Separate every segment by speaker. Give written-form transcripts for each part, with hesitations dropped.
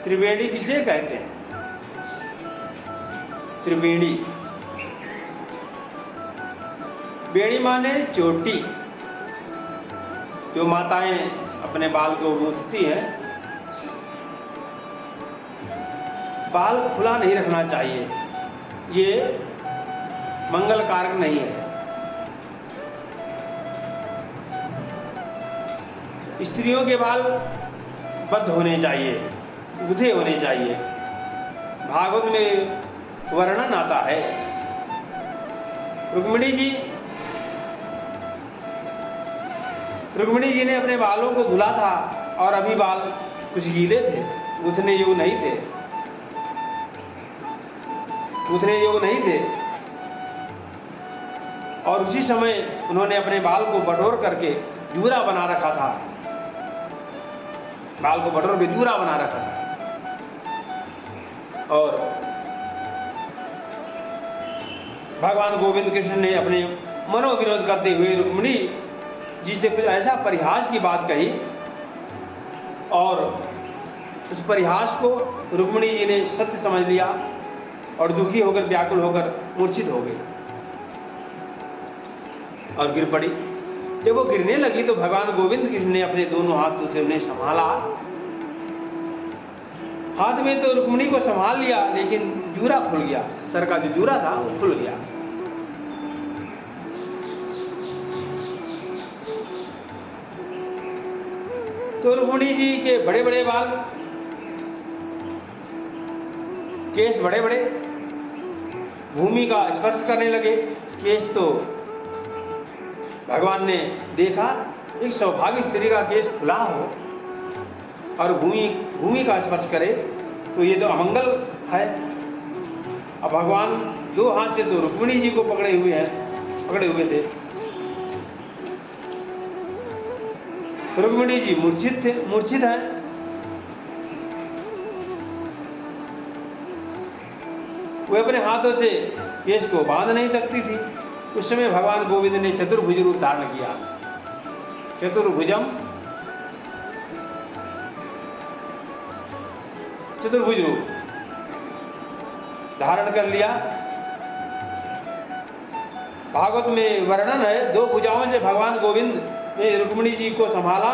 Speaker 1: त्रिवेणी किसे कहते हैं? त्रिवेणी, वेणी माने चोटी। जो माताएं अपने बाल को गूंथती हैं, बाल खुला नहीं रखना चाहिए, ये मंगल कारक नहीं है। स्त्रियों के बाल बद्ध होने चाहिए, गुथे होने चाहिए। भागवत में वर्णन आता है, रुक्मिणी जी ने अपने बालों को धुला था और अभी बाल कुछ गीले थे, गुथने योग्य नहीं थे, गुथने योग्य नहीं थे। और उसी समय उन्होंने अपने बाल को बटोर करके जूरा बना रखा था, बाल को बटोर के जूरा बना रखा था। और भगवान गोविंद कृष्ण ने अपने मनोविनोद करते हुए रुक्मिणी जी से कुछ ऐसा परिहास की बात कही, और उस परिहास को रुक्मिणी जी ने सत्य समझ लिया और दुखी होकर, व्याकुल होकर मूर्छित हो गई और गिर पड़ी। जब वो गिरने लगी तो भगवान गोविंद कृष्ण ने अपने दोनों हाथों से उन्हें संभाला। हाथ में तो रुक्मिणी को संभाल लिया, लेकिन जूरा खुल गया, सर का जो जूरा था वो खुल गया। तो रुक्मिणी जी के बड़े बड़े बाल, केश बड़े बड़े, भूमि का स्पर्श करने लगे। केश तो भगवान ने देखा, एक सौभाग्य स्त्री का केश खुला हो और भूमि का स्पर्श करे तो ये तो अमंगल है। अब भगवान दो हाथ से तो रुक्मिणी जी को पकड़े हुए थे। रुक्मिणी जी मूर्छित है। वे अपने हाथों से केश को बांध नहीं सकती थी। उस समय भगवान गोविंद ने चतुर्भुज रूप धारण किया। चतुर्भुज रूप धारण कर लिया। भागवत में वर्णन है, दो भुजाओं से भगवान गोविंद ने रुक्मिणी जी को संभाला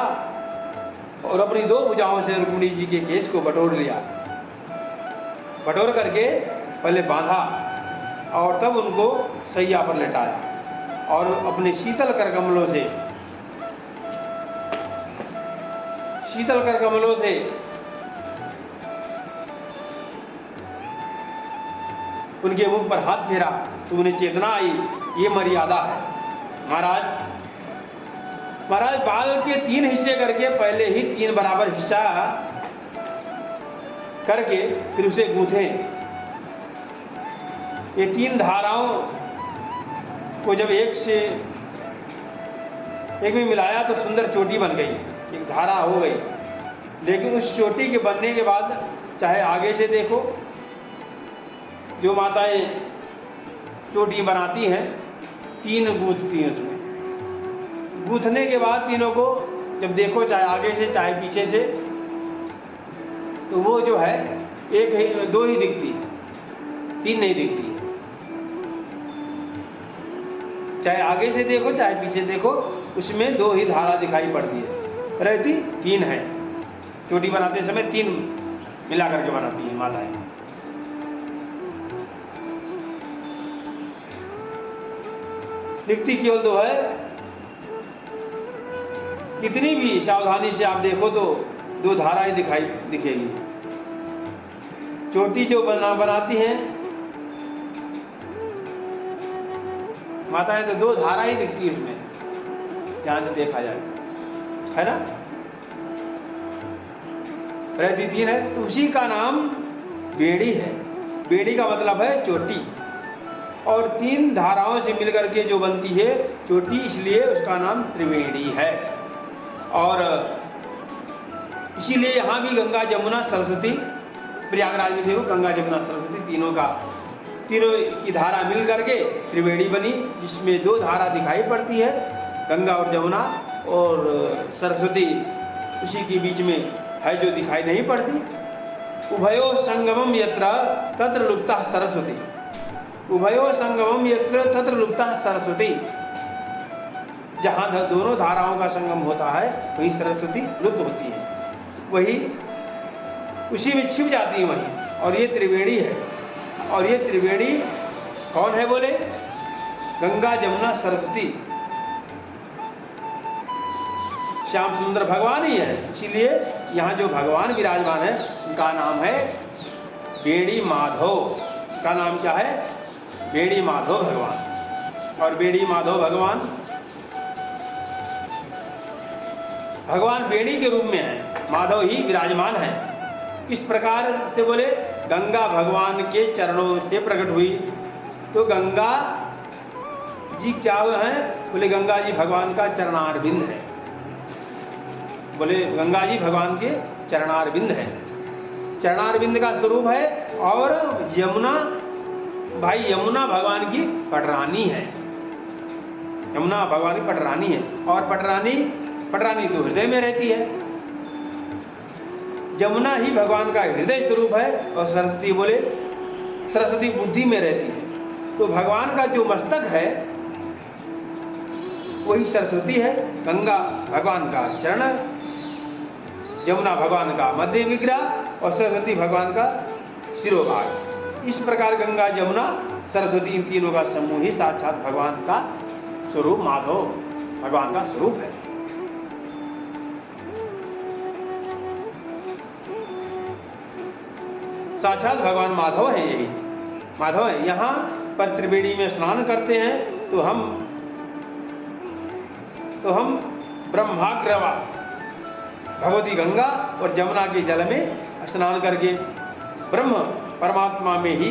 Speaker 1: और अपनी दो भुजाओं से रुक्मिणी जी के केश को बटोर लिया। बटोर करके पहले बांधा और तब उनको सैया पर लेटाया और अपने शीतल कर कमलों से उनके मुख पर हाथ फेरा तो उन्हें चेतना आई। ये मर्यादा है। महाराज बाल के 3 हिस्से करके पहले ही 3 बराबर हिस्सा करके फिर उसे गूंथें। ये 3 धाराओं को जब एक में मिलाया तो सुंदर चोटी बन गई, एक धारा हो गई। लेकिन उस चोटी के बनने के बाद चाहे आगे से देखो, जो माताएं चोटी बनाती हैं 3 गूंथती हैं उसमें। गूंथने के बाद तीनों को जब देखो, चाहे आगे से चाहे पीछे से, तो वो जो है 2 ही दिखती, 3 नहीं दिखती। चाहे आगे से देखो चाहे पीछे देखो, उसमें 2 ही धारा दिखाई पड़ती है, रहती 3 है। चोटी बनाते समय 3 मिला करके बनाती है माताएं। दिखती केवल 2 है। कितनी भी सावधानी से आप देखो तो 2 धारा ही दिखेगी। चोटी जो बनाती हैं माताएं तो 2 धारा ही दिखती है उसमें, ध्यान से देखा जाए, है ना। रहती 3 है, तो उसी का नाम बेड़ी है। बेड़ी का मतलब है चोटी, और 3 धाराओं से मिलकर के जो बनती है चोटी, इसलिए उसका नाम त्रिवेणी है। और इसीलिए यहाँ भी गंगा जमुना सरस्वती, प्रयागराज में देखो गंगा जमुना सरस्वती तीनों की धारा मिल करके त्रिवेणी बनी, जिसमें 2 धारा दिखाई पड़ती है, गंगा और जमुना, और सरस्वती उसी के बीच में है जो दिखाई नहीं पड़ती। उभयो संगमम यत्र तत्र लुप्ता सरस्वती। उभयो संगमम यत्र तत्र लुप्ता सरस्वती। जहाँ दोनों धाराओं का संगम होता है वही सरस्वती लुप्त होती है, वही उसी में छिप जाती है वही। और ये त्रिवेणी है, और ये त्रिवेणी कौन है बोले? गंगा जमुना सरस्वती। श्याम सुंदर भगवान ही है। इसीलिए यहाँ जो भगवान विराजमान है उनका नाम है बेड़ी माधव। का नाम क्या है? बेड़ी माधव भगवान। और बेड़ी माधव भगवान बेड़ी के रूप में है, माधव ही विराजमान है। किस प्रकार से बोले? गंगा भगवान के चरणों से प्रकट हुई। तो गंगा जी क्या है बोले? गंगा जी भगवान का चरणारविंद है। बोले गंगा जी भगवान के चरणारविंद है, चरणारविंद का स्वरूप है। और यमुना, भाई यमुना भगवान की पटरानी है। यमुना भगवान की पटरानी है। और पटरानी तो हृदय में रहती है। यमुना ही भगवान का हृदय स्वरूप है। और सरस्वती बोले सरस्वती बुद्धि में रहती है। तो भगवान का जो मस्तक है वही सरस्वती है। गंगा भगवान का चरण, यमुना भगवान का मध्य विग्रह और सरस्वती भगवान का शिरोभाग। इस प्रकार गंगा जमुना सरस्वती इन तीनों का समूह ही साक्षात भगवान का स्वरूप, माधव भगवान का स्वरूप है। साक्षात भगवान माधव है, यही माधव है। यहाँ पर त्रिवेणी में स्नान करते हैं तो हम ब्रह्माग्रवा भगवती गंगा और जमुना के जल में स्नान करके ब्रह्म परमात्मा में ही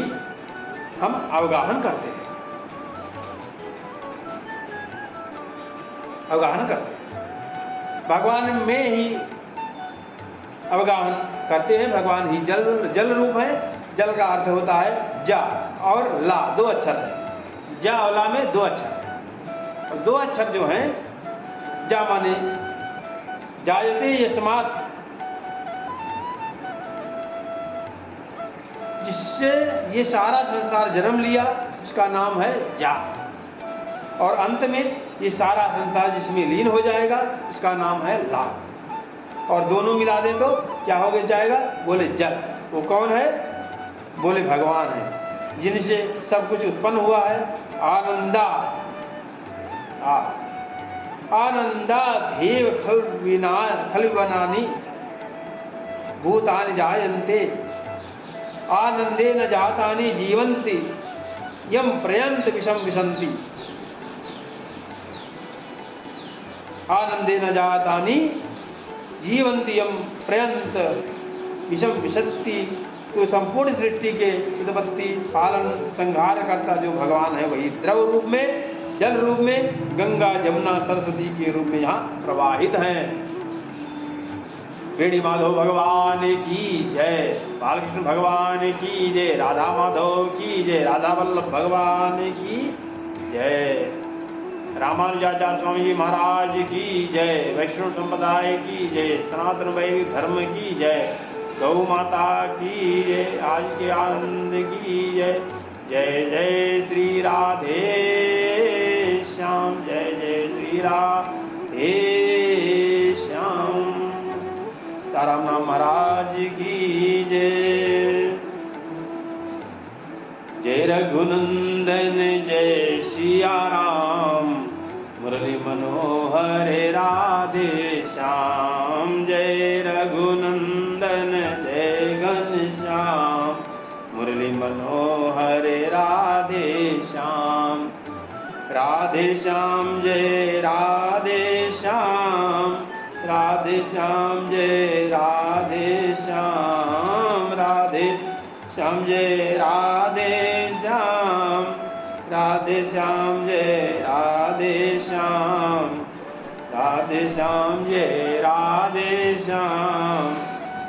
Speaker 1: हम अवगाहन करते हैं, भगवान में ही अवगाहन करते हैं। भगवान ही जल रूप है। जल का अर्थ होता है जा और ला, दो अक्षर है। जा और ला में दो अक्षर है। और दो अक्षर जो हैं, जा माने जायते यस्मात्, जिससे ये सारा संसार जन्म लिया, उसका नाम है जा। और अंत में ये सारा संसार जिसमें लीन हो जाएगा उसका नाम है ला। और दोनों मिला दे तो क्या हो जाएगा बोले जल। वो कौन है बोले भगवान है, जिनसे सब कुछ उत्पन्न हुआ है। आनंदा आनंदाधेव खल्वनानि भूतानि जायन्ते आनंदेन जातानि जीवन्ति यम प्रयन्त विषम विशन्ति। आनंदेन जातानि जीवन्ति यम प्रयन्त विषम विशन्ति। तो संपूर्ण सृष्टि के उत्पत्ति, पालन, संहार करता जो भगवान है वही द्रव रूप में, जल रूप में, गंगा जमुना सरस्वती के रूप में यहाँ प्रवाहित हैं। बेड़ी माधव भगवान की जय, बालकृष्ण भगवान की जय, राधा माधव की जय, राधा वल्लभ भगवान की जय, रामानुजाचार्य स्वामी जी महाराज की जय, वैष्णव संप्रदाय की जय, सनातन वैदिक धर्म की जय, गौ माता की जय, आज के आनंद की जय। जय जय श्री राधे श्याम, जय जय श्री राधे श्याम। ताराम नाम महाराज की जय। जय रघुनंदन जय सिया राम, मुरली मनोहर राधे श्याम। जय रघुनंदन जय घनश्याम, मुरली मनोहर राधे श्याम। राधे श्याम जय राधे श्याम, राधे श्याम जय राधे श्याम, राधे श्याम जय राधे श्याम, राधे श्याम जय राधे श्याम, राधे श्याम जय राधे श्याम,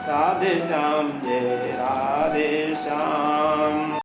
Speaker 1: राधे श्याम जय राधे श्याम।